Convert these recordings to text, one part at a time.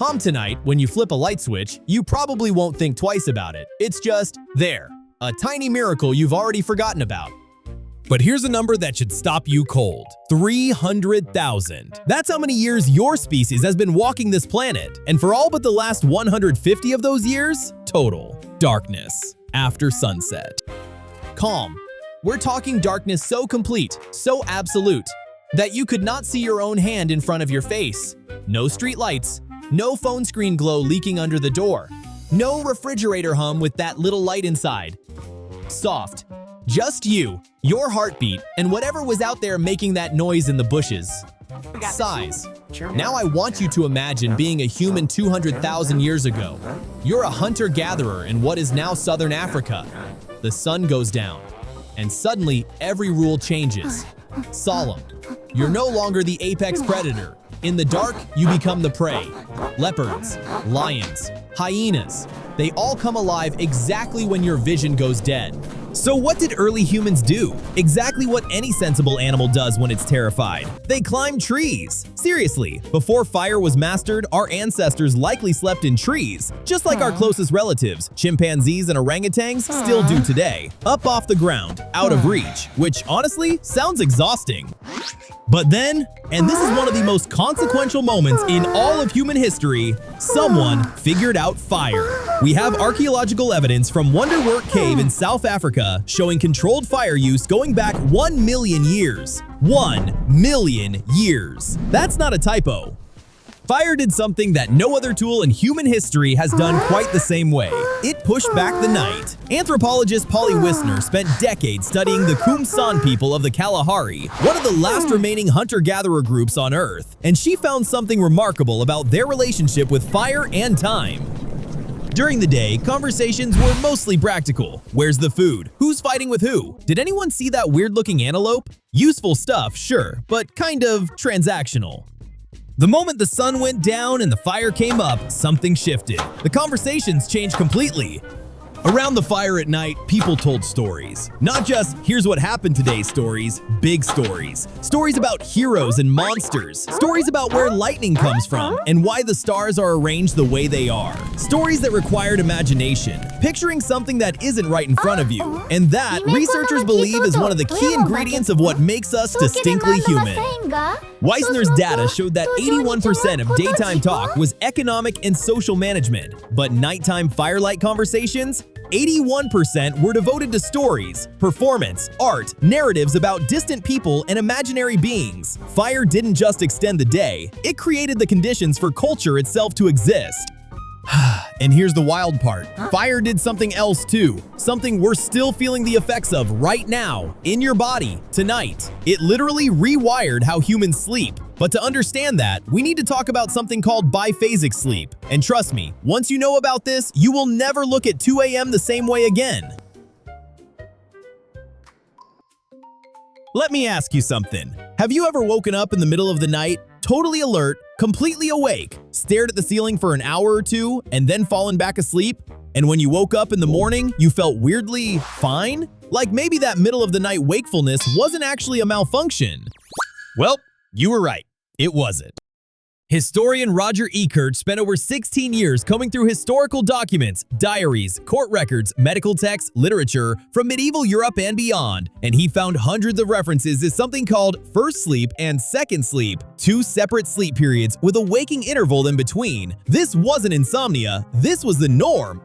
Tonight, when you flip a light switch, you probably won't think twice about it. It's just there, a tiny miracle you've already forgotten about. But here's a number that should stop you cold. 300,000. That's how many years your species has been walking this planet. And for all but the last 150 of those years, total darkness after sunset. Calm. We're talking darkness so complete, so absolute, that you could not see your own hand in front of your face. No street lights, no phone screen glow leaking under the door, no refrigerator hum with that little light inside. Soft. Just you, your heartbeat, and whatever was out there making that noise in the bushes. Size. Now I want you to imagine being a human 200,000 years ago. You're a hunter-gatherer in what is now southern Africa. The sun goes down, and suddenly every rule changes. Solemn. You're no longer the apex predator. In the dark, you become the prey. Leopards, lions, hyenas. They all come alive exactly when your vision goes dead. So what did early humans do? Exactly what any sensible animal does when it's terrified. They climb trees. Seriously, before fire was mastered, our ancestors likely slept in trees, just like our closest relatives, chimpanzees and orangutans, still do today. Up off the ground, out of reach, which honestly sounds exhausting. But then, and this is one of the most consequential moments in all of human history, someone figured out fire. We have archaeological evidence from Wonderwork Cave in South Africa showing controlled fire use going back 1 million years. 1 million years. That's not a typo. Fire did something that no other tool in human history has done quite the same way. It pushed back the night. Anthropologist Polly Wisner spent decades studying the Kumsan people of the Kalahari, one of the last remaining hunter-gatherer groups on Earth, and she found something remarkable about their relationship with fire and time. During the day, conversations were mostly practical. Where's the food? Who's fighting with who? Did anyone see that weird-looking antelope? Useful stuff, sure, but kind of transactional. The moment the sun went down and the fire came up, something shifted. The conversations changed completely. Around the fire at night, people told stories. Not just, here's what happened today stories, big stories. Stories about heroes and monsters. Stories about where lightning comes from and why the stars are arranged the way they are. Stories that required imagination, picturing something that isn't right in front of you. And that, researchers believe, is one of the key ingredients of what makes us distinctly human. Wisner's data showed that 81% of daytime talk was economic and social management, but nighttime firelight conversations, 81% were devoted to stories, performance, art, narratives about distant people and imaginary beings. Fire didn't just extend the day, it created the conditions for culture itself to exist. And here's the wild part. Fire did something else too. Something we're still feeling the effects of right now, in your body, tonight. It literally rewired how humans sleep. But to understand that, we need to talk about something called biphasic sleep. And trust me, once you know about this, you will never look at 2 a.m. the same way again. Let me ask you something. Have you ever woken up in the middle of the night, totally alert, completely awake, stared at the ceiling for an hour or two, and then fallen back asleep? And when you woke up in the morning, you felt weirdly fine? Like maybe that middle of the night wakefulness wasn't actually a malfunction. Well, you were right. It wasn't. Historian Roger Eckert spent over 16 years combing through historical documents, diaries, court records, medical texts, literature from medieval Europe and beyond, and he found hundreds of references to something called first sleep and second sleep, two separate sleep periods with a waking interval in between. This wasn't insomnia, this was the norm.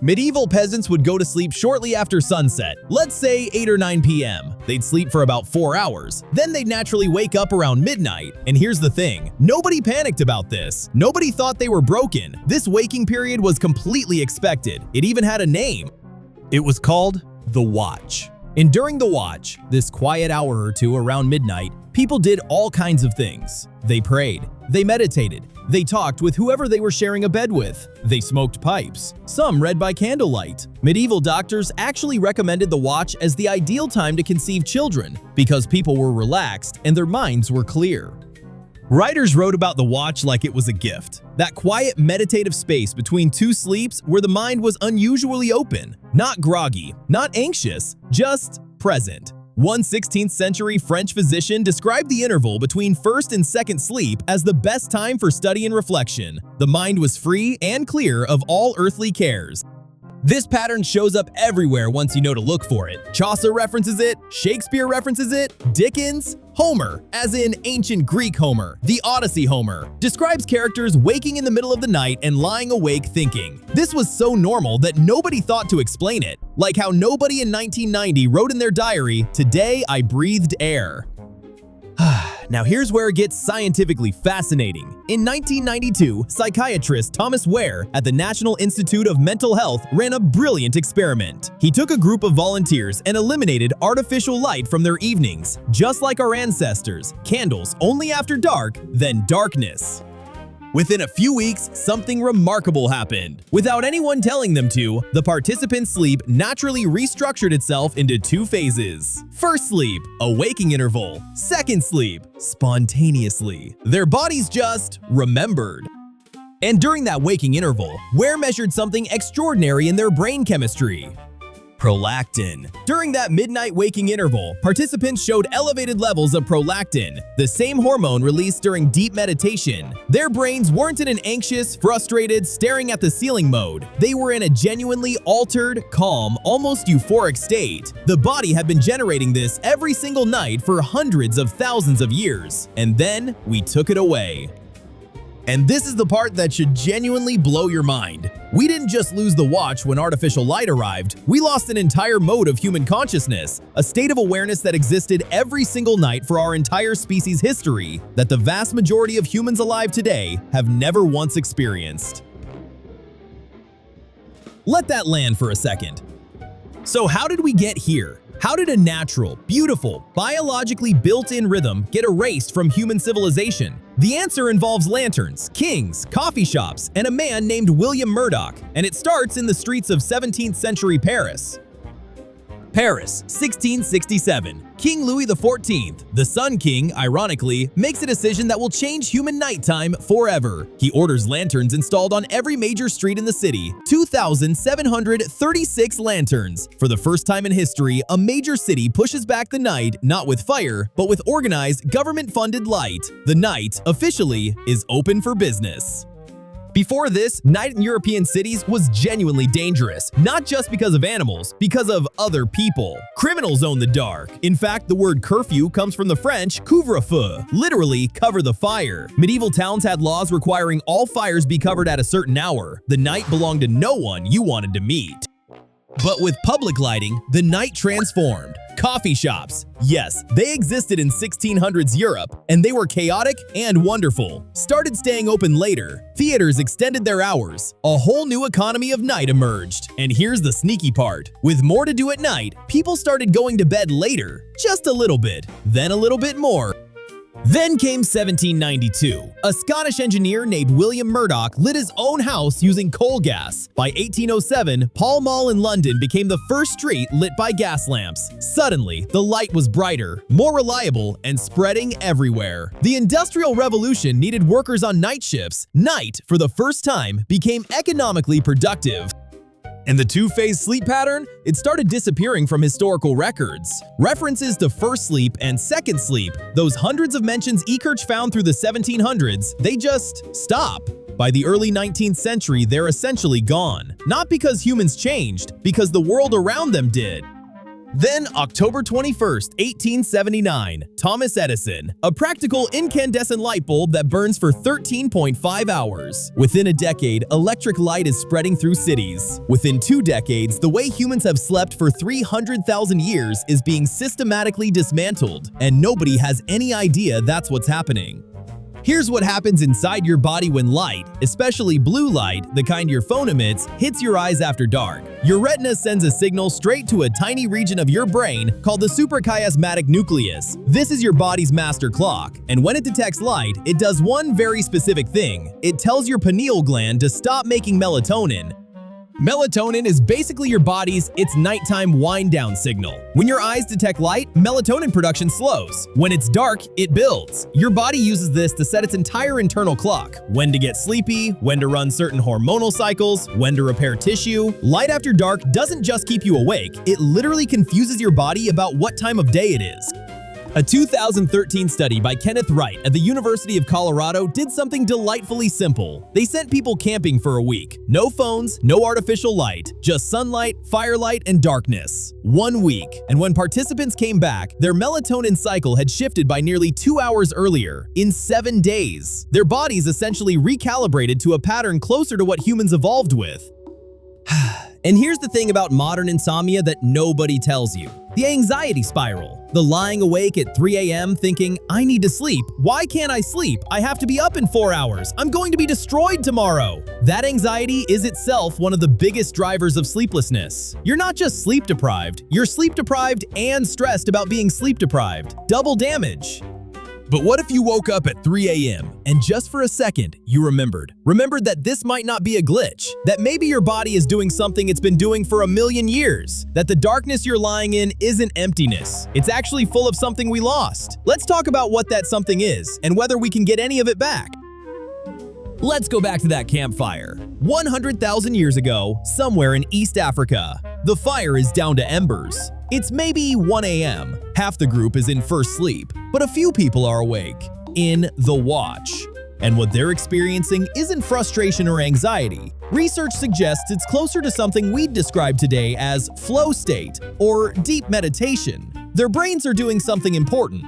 Medieval peasants would go to sleep shortly after sunset, let's say 8 or 9 p.m. They'd sleep for about 4 hours. Then they'd naturally wake up around midnight. And here's the thing, nobody panicked about this. Nobody thought they were broken. This waking period was completely expected. It even had a name. It was called the Watch. And during the Watch, this quiet hour or two around midnight, people did all kinds of things. They prayed, they meditated, they talked with whoever they were sharing a bed with. They smoked pipes. Some read by candlelight. Medieval doctors actually recommended the Watch as the ideal time to conceive children because people were relaxed and their minds were clear. Writers wrote about the Watch like it was a gift. That quiet meditative space between two sleeps where the mind was unusually open, not groggy, not anxious, just present. One 16th century French physician described the interval between first and second sleep as the best time for study and reflection. The mind was free and clear of all earthly cares. This pattern shows up everywhere once you know to look for it. Chaucer references it, Shakespeare references it, Dickens, Homer, as in ancient Greek Homer, the Odyssey Homer, describes characters waking in the middle of the night and lying awake thinking. This was so normal that nobody thought to explain it, like how nobody in 1990 wrote in their diary, "Today I breathed air." Now here's where it gets scientifically fascinating. In 1992, psychiatrist Thomas Ware at the National Institute of Mental Health ran a brilliant experiment. He took a group of volunteers and eliminated artificial light from their evenings, just like our ancestors, candles only after dark, then darkness. Within a few weeks, something remarkable happened. Without anyone telling them to, the participants' sleep naturally restructured itself into two phases. First sleep, a waking interval. Second sleep, spontaneously. Their bodies just remembered. And during that waking interval, Ware measured something extraordinary in their brain chemistry. Prolactin. During that midnight waking interval, participants showed elevated levels of prolactin, the same hormone released during deep meditation. Their brains weren't in an anxious, frustrated, staring at the ceiling mode. They were in a genuinely altered, calm, almost euphoric state. The body had been generating this every single night for hundreds of thousands of years. And then we took it away. And this is the part that should genuinely blow your mind. We didn't just lose the watch when artificial light arrived, we lost an entire mode of human consciousness, a state of awareness that existed every single night for our entire species' history that the vast majority of humans alive today have never once experienced. Let that land for a second. So how did we get here? How did a natural, beautiful, biologically built-in rhythm get erased from human civilization? The answer involves lanterns, kings, coffee shops, and a man named William Murdoch, and it starts in the streets of 17th century Paris. Paris, 1667. King Louis XIV, the Sun King, ironically, makes a decision that will change human nighttime forever. He orders lanterns installed on every major street in the city, 2,736 lanterns. For the first time in history, a major city pushes back the night not with fire, but with organized, government-funded light. The night, officially, is open for business. Before this, night in European cities was genuinely dangerous, not just because of animals, because of other people. Criminals own the dark. In fact, the word curfew comes from the French couvre-feu, literally cover the fire. Medieval towns had laws requiring all fires be covered at a certain hour. The night belonged to no one you wanted to meet. But with public lighting, the night transformed. Coffee shops. Yes, they existed in 1600s Europe, and they were chaotic and wonderful. Started staying open later. Theaters extended their hours. A whole new economy of night emerged. And here's the sneaky part. With more to do at night, people started going to bed later. Just a little bit, then a little bit more. Then came 1792. A Scottish engineer named William Murdoch lit his own house using coal gas. By 1807, Pall Mall in London became the first street lit by gas lamps. Suddenly, the light was brighter, more reliable, and spreading everywhere. The Industrial Revolution needed workers on night shifts. Night, for the first time, became economically productive. And the two-phase sleep pattern? It started disappearing from historical records. References to first sleep and second sleep, those hundreds of mentions Ekirch found through the 1700s, they just stop. By the early 19th century, they're essentially gone. Not because humans changed, because the world around them did. Then, October 21st, 1879, Thomas Edison, a practical incandescent light bulb that burns for 13.5 hours. Within a decade, electric light is spreading through cities. Within 2 decades, the way humans have slept for 300,000 years is being systematically dismantled, and nobody has any idea that's what's happening. Here's what happens inside your body when light, especially blue light, the kind your phone emits, hits your eyes after dark. Your retina sends a signal straight to a tiny region of your brain called the suprachiasmatic nucleus. This is your body's master clock, and when it detects light, it does one very specific thing. It tells your pineal gland to stop making melatonin. Melatonin is basically your body's nighttime wind-down signal. When your eyes detect light, melatonin production slows. When it's dark, it builds. Your body uses this to set its entire internal clock. When to get sleepy, when to run certain hormonal cycles, when to repair tissue. Light after dark doesn't just keep you awake, it literally confuses your body about what time of day it is. A 2013 study by Kenneth Wright at the University of Colorado did something delightfully simple. They sent people camping for a week. No phones, no artificial light, just sunlight, firelight, and darkness. 1 week. And when participants came back, their melatonin cycle had shifted by nearly 2 hours earlier, in 7 days. Their bodies essentially recalibrated to a pattern closer to what humans evolved with. And here's the thing about modern insomnia that nobody tells you. The anxiety spiral. The lying awake at 3 a.m. thinking, I need to sleep. Why can't I sleep? I have to be up in 4 hours. I'm going to be destroyed tomorrow. That anxiety is itself one of the biggest drivers of sleeplessness. You're not just sleep deprived, you're sleep deprived and stressed about being sleep deprived. Double damage. But what if you woke up at 3 a.m. and just for a second, you remembered that this might not be a glitch, that maybe your body is doing something it's been doing for 1,000,000 years, that the darkness you're lying in isn't emptiness, it's actually full of something we lost. Let's talk about what that something is and whether we can get any of it back. Let's go back to that campfire. 100,000 years ago, somewhere in East Africa, the fire is down to embers. It's maybe 1 a.m. Half the group is in first sleep, but a few people are awake, in the watch. And what they're experiencing isn't frustration or anxiety. Research suggests it's closer to something we'd describe today as flow state or deep meditation. Their brains are doing something important.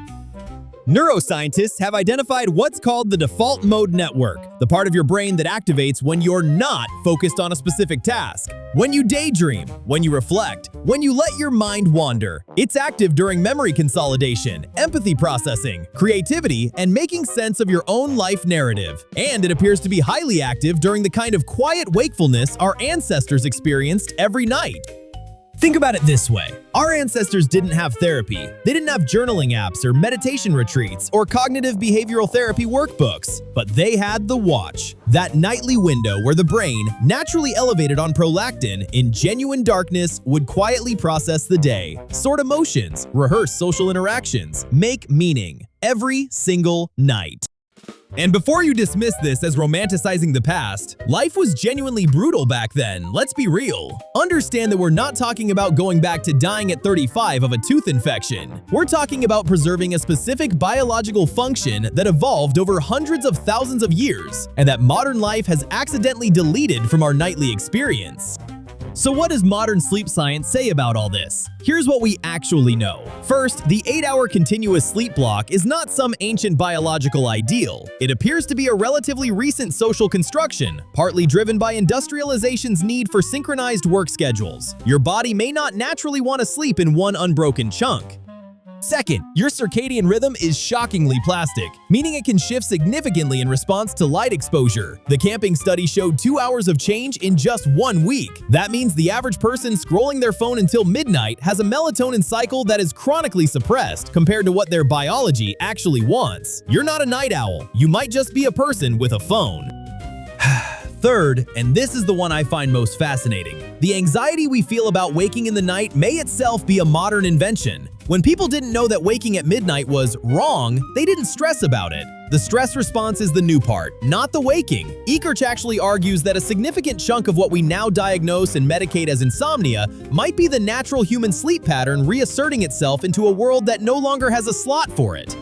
Neuroscientists have identified what's called the default mode network, the part of your brain that activates when you're not focused on a specific task. When you daydream, when you reflect, when you let your mind wander. It's active during memory consolidation, empathy processing, creativity, and making sense of your own life narrative. And it appears to be highly active during the kind of quiet wakefulness our ancestors experienced every night. Think about it this way. Our ancestors didn't have therapy. They didn't have journaling apps or meditation retreats or cognitive behavioral therapy workbooks. But they had the watch, that nightly window where the brain, naturally elevated on prolactin, in genuine darkness would quietly process the day, sort emotions, rehearse social interactions, make meaning, every single night. And before you dismiss this as romanticizing the past, life was genuinely brutal back then, let's be real. Understand that we're not talking about going back to dying at 35 of a tooth infection. We're talking about preserving a specific biological function that evolved over hundreds of thousands of years, and that modern life has accidentally deleted from our nightly experience. So what does modern sleep science say about all this? Here's what we actually know. First, the 8-hour continuous sleep block is not some ancient biological ideal. It appears to be a relatively recent social construction, partly driven by industrialization's need for synchronized work schedules. Your body may not naturally want to sleep in one unbroken chunk. Second, your circadian rhythm is shockingly plastic, meaning it can shift significantly in response to light exposure. The camping study showed 2 hours of change in just 1 week. That means the average person scrolling their phone until midnight has a melatonin cycle that is chronically suppressed compared to what their biology actually wants. You're not a night owl. You might just be a person with a phone. Third, and this is the one I find most fascinating, the anxiety we feel about waking in the night may itself be a modern invention. When people didn't know that waking at midnight was wrong, they didn't stress about it. The stress response is the new part, not the waking. Ekerch actually argues that a significant chunk of what we now diagnose and medicate as insomnia might be the natural human sleep pattern reasserting itself into a world that no longer has a slot for it.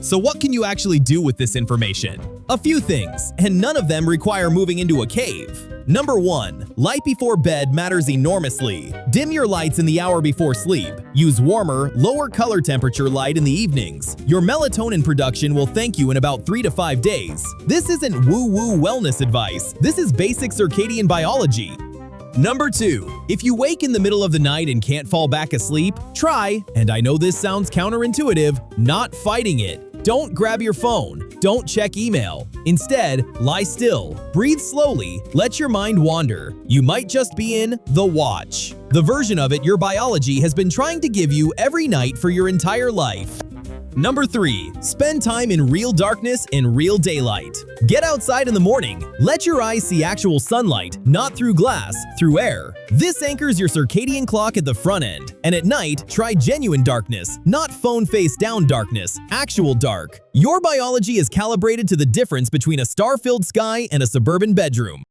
So what can you actually do with this information? A few things, and none of them require moving into a cave. Number 1. Light before bed matters enormously. Dim your lights in the hour before sleep. Use warmer, lower color temperature light in the evenings. Your melatonin production will thank you in about 3 to 5 days. This isn't woo-woo wellness advice. This is basic circadian biology. Number 2. If you wake in the middle of the night and can't fall back asleep, try, and I know this sounds counterintuitive, not fighting it. Don't grab your phone. Don't check email. Instead, lie still. Breathe slowly. Let your mind wander. You might just be in the watch, the version of it your biology has been trying to give you every night for your entire life. Number 3. Spend time in real darkness and real daylight. Get outside in the morning. Let your eyes see actual sunlight, not through glass, through air. This anchors your circadian clock at the front end. And at night, try genuine darkness, not phone face down darkness, actual dark. Your biology is calibrated to the difference between a star-filled sky and a suburban bedroom.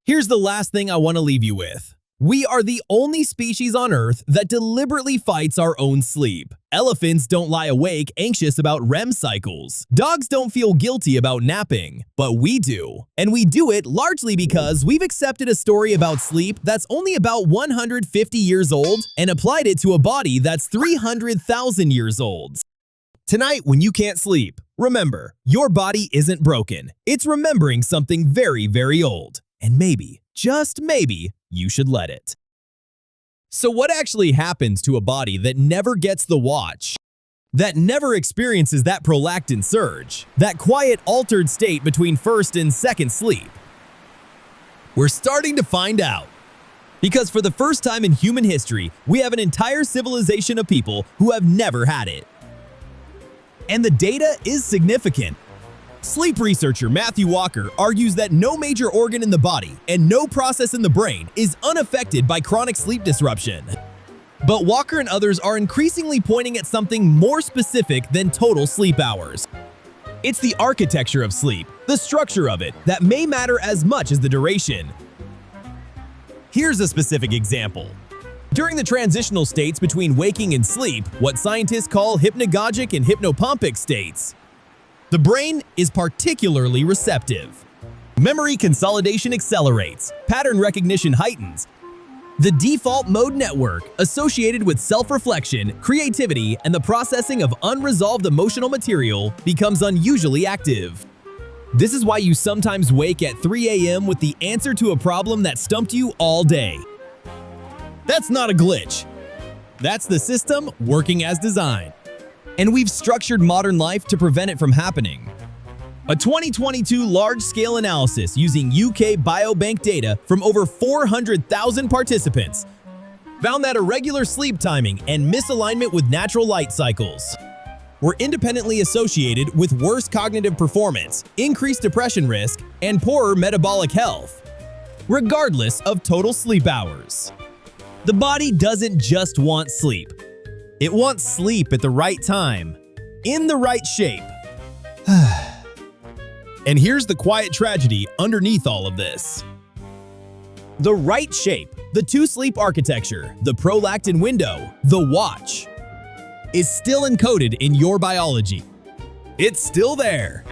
Here's the last thing I want to leave you with. We are the only species on Earth that deliberately fights our own sleep. Elephants don't lie awake anxious about REM cycles. Dogs don't feel guilty about napping, but we do. And we do it largely because we've accepted a story about sleep that's only about 150 years old and applied it to a body that's 300,000 years old. Tonight, when you can't sleep, remember, your body isn't broken. It's remembering something very, very old. And maybe, just maybe, you should let it. So what actually happens to a body that never gets the watch? That never experiences that prolactin surge? That quiet altered state between first and second sleep? We're starting to find out. Because for the first time in human history, we have an entire civilization of people who have never had it. And the data is significant. Sleep researcher Matthew Walker argues that no major organ in the body and no process in the brain is unaffected by chronic sleep disruption. But Walker and others are increasingly pointing at something more specific than total sleep hours. It's the architecture of sleep, the structure of it, that may matter as much as the duration. Here's a specific example. During the transitional states between waking and sleep, what scientists call hypnagogic and hypnopompic states, the brain is particularly receptive. Memory consolidation accelerates, pattern recognition heightens. The default mode network, associated with self-reflection, creativity, and the processing of unresolved emotional material, becomes unusually active. This is why you sometimes wake at 3 a.m. with the answer to a problem that stumped you all day. That's not a glitch. That's the system working as designed. And we've structured modern life to prevent it from happening. A 2022 large-scale analysis using UK Biobank data from over 400,000 participants found that irregular sleep timing and misalignment with natural light cycles were independently associated with worse cognitive performance, increased depression risk, and poorer metabolic health, regardless of total sleep hours. The body doesn't just want sleep. It wants sleep at the right time, in the right shape. And here's the quiet tragedy underneath all of this. The right shape, the two-sleep architecture, the prolactin window, the watch, is still encoded in your biology. It's still there.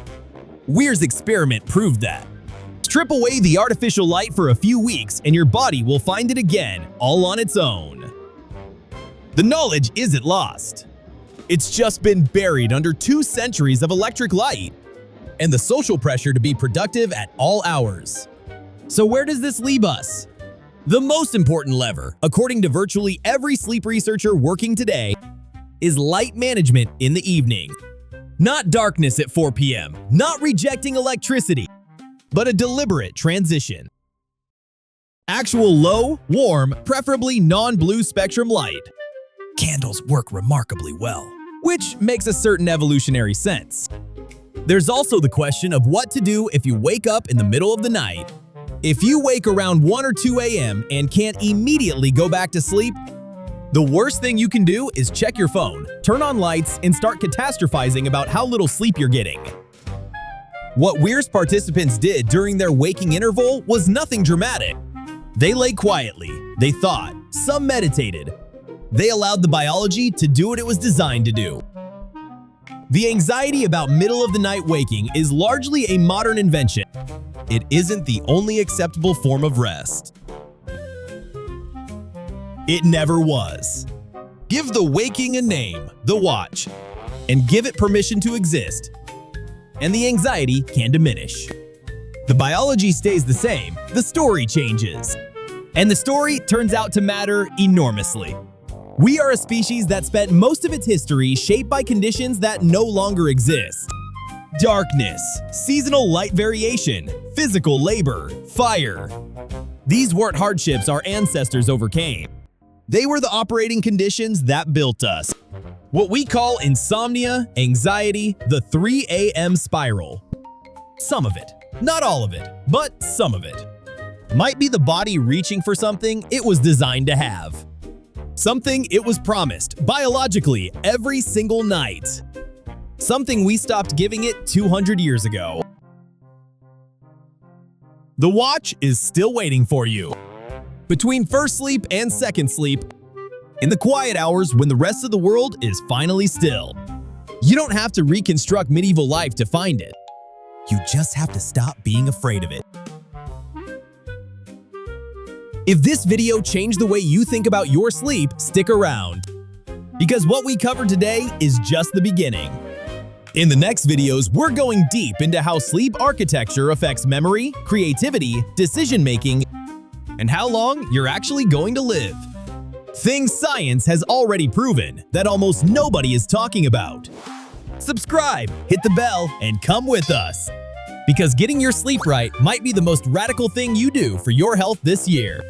Weir's experiment proved that. Strip away the artificial light for a few weeks and your body will find it again, all on its own. The knowledge isn't lost. It's just been buried under 2 centuries of electric light and the social pressure to be productive at all hours. So where does this leave us? The most important lever, according to virtually every sleep researcher working today, is light management in the evening. Not darkness at 4 p.m., not rejecting electricity, but a deliberate transition. Actual low, warm, preferably non-blue spectrum light. Candles work remarkably well, which makes a certain evolutionary sense. There's also the question of what to do if you wake up in the middle of the night. If you wake around 1 or 2 a.m. and can't immediately go back to sleep, the worst thing you can do is check your phone, turn on lights, and start catastrophizing about how little sleep you're getting. What Weir's participants did during their waking interval was nothing dramatic. They lay quietly, they thought, some meditated. They allowed the biology to do what it was designed to do. The anxiety about middle-of-the-night waking is largely a modern invention. It isn't the only acceptable form of rest. It never was. Give the waking a name, the watch, and give it permission to exist, and the anxiety can diminish. The biology stays the same, the story changes. And the story turns out to matter enormously. We are a species that spent most of its history shaped by conditions that no longer exist. Darkness, seasonal light variation, physical labor, fire. These weren't hardships our ancestors overcame. They were the operating conditions that built us. What we call insomnia, anxiety, the 3 a.m. spiral. Some of it, not all of it, but some of it, might be the body reaching for something it was designed to have. Something it was promised biologically every single night. Something we stopped giving it 200 years ago. The watch is still waiting for you. Between first sleep and second sleep, in the quiet hours when the rest of the world is finally still. You don't have to reconstruct medieval life to find it. You just have to stop being afraid of it. If this video changed the way you think about your sleep, stick around. Because what we covered today is just the beginning. In the next videos, we're going deep into how sleep architecture affects memory, creativity, decision-making, and how long you're actually going to live. Things science has already proven that almost nobody is talking about. Subscribe, hit the bell, and come with us. Because getting your sleep right might be the most radical thing you do for your health this year.